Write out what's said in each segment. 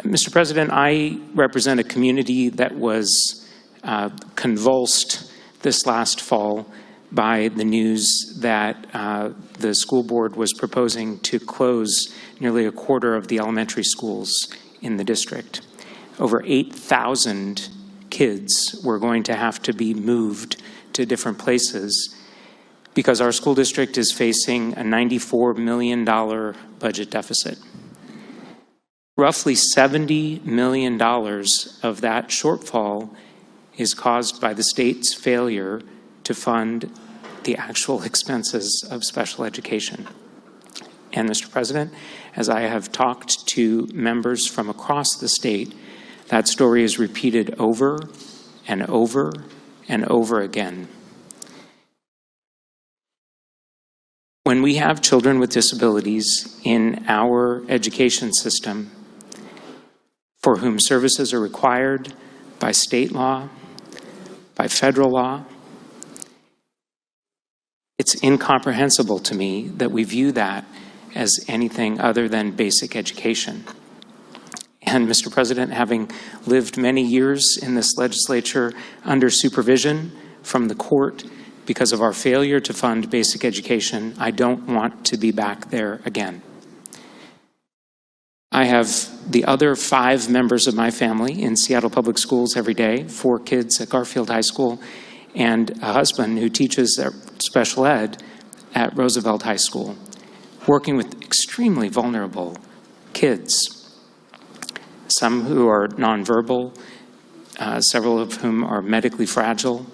Mr. President, I represent a community that was convulsed this last fall by the news that the school board was proposing to close nearly a quarter of the elementary schools in the district. Over 8,000 kids were going to have to be moved to different places because our school district is facing a $94 million budget deficit. Roughly $70 million of that shortfall is caused by the state's failure to fund the actual expenses of special education. And Mr. President, as I have talked to members from across the state, that story is repeated over and over and over again. When we have children with disabilities in our education system for whom services are required by state law, by federal law, it's incomprehensible to me that we view that as anything other than basic education. And Mr. President, having lived many years in this legislature under supervision from the court because of our failure to fund basic education, I don't want to be back there again. I have the other 5 members of my family in Seattle Public Schools every day, 4 kids at Garfield High School, and a husband who teaches special ed at Roosevelt High School, working with extremely vulnerable kids, some who are nonverbal, several of whom are medically fragile,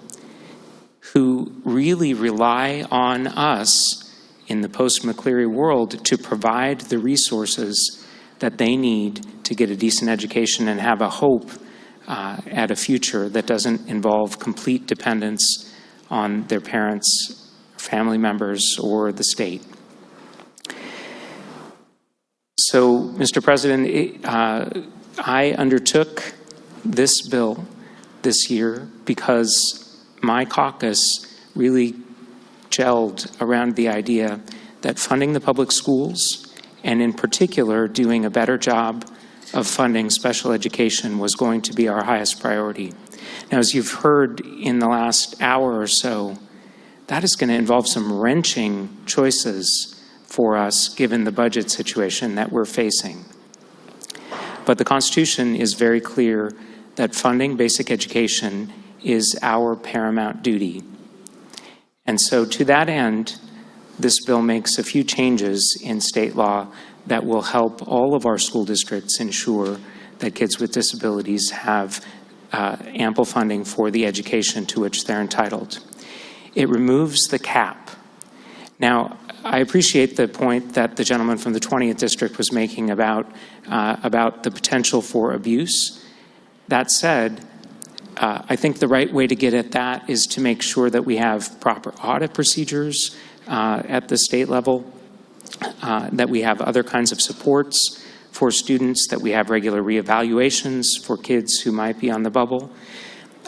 who really rely on us in the post-McCleary world to provide the resources that they need to get a decent education and have a hope at a future that doesn't involve complete dependence on their parents, family members, or the state. So, Mr. President, I undertook this bill this year because my caucus really gelled around the idea that funding the public schools, and in particular doing a better job of funding special education, was going to be our highest priority. Now, as you've heard in the last hour or so, that is going to involve some wrenching choices for us given the budget situation that we're facing. But the Constitution is very clear that funding basic education is our paramount duty. And so to that end, this bill makes a few changes in state law that will help all of our school districts ensure that kids with disabilities have ample funding for the education to which they're entitled. It removes the cap. Now, I appreciate the point that the gentleman from the 20th District was making about the potential for abuse. That said, I think the right way to get at that is to make sure that we have proper audit procedures at the state level, that we have other kinds of supports for students, that we have regular reevaluations for kids who might be on the bubble.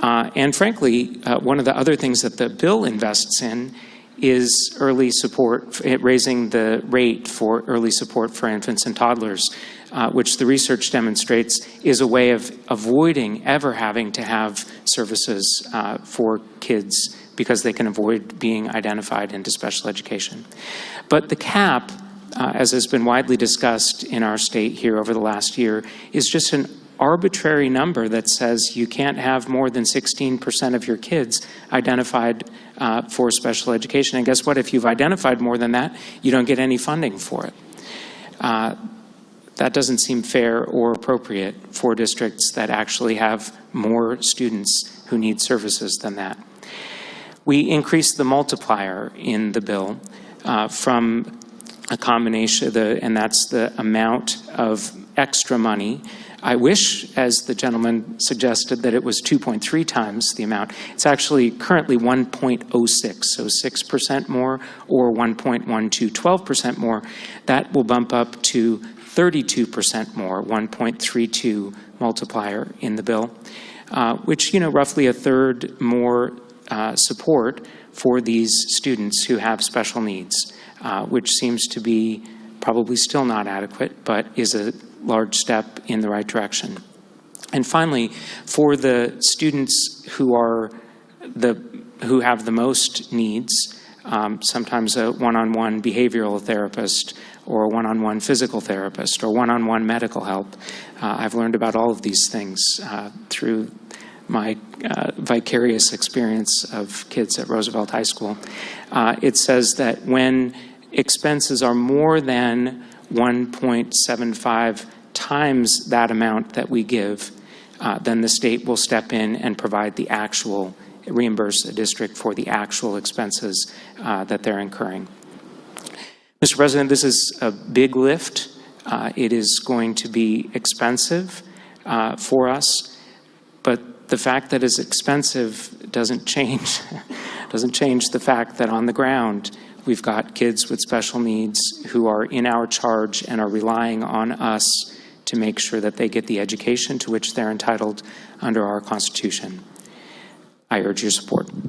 And frankly, one of the other things that the bill invests in is early support, raising the rate for early support for infants and toddlers, which the research demonstrates is a way of avoiding ever having to have services for kids because they can avoid being identified into special education. But the cap, as has been widely discussed in our state here over the last year, is just an arbitrary number that says you can't have more than 16% of your kids identified for special education. And guess what? If you've identified more than that, you don't get any funding for it. That doesn't seem fair or appropriate for districts that actually have more students who need services than that. We increased the multiplier in the bill from a combination, and that's the amount of extra money. I wish, as the gentleman suggested, that it was 2.3 times the amount. It's actually currently 1.06, so 6% more, or 1.12, 12% more. That will bump up to 32% more, 1.32 multiplier in the bill, which, roughly a third more support for these students who have special needs, which seems to be probably still not adequate, but is a large step in the right direction. And finally, for the students who have the most needs, sometimes a one-on-one behavioral therapist or a one-on-one physical therapist or one-on-one medical help. I've learned about all of these things through my vicarious experience of kids at Roosevelt High School. It says that when expenses are more than 1.75 times that amount that we give, then the state will step in and provide the actual, reimburse the district for the actual expenses that they're incurring. Mr. President, this is a big lift. It is going to be expensive for us, but the fact that it's expensive doesn't change the fact that on the ground we've got kids with special needs who are in our charge and are relying on us to make sure that they get the education to which they're entitled under our Constitution. I urge your support.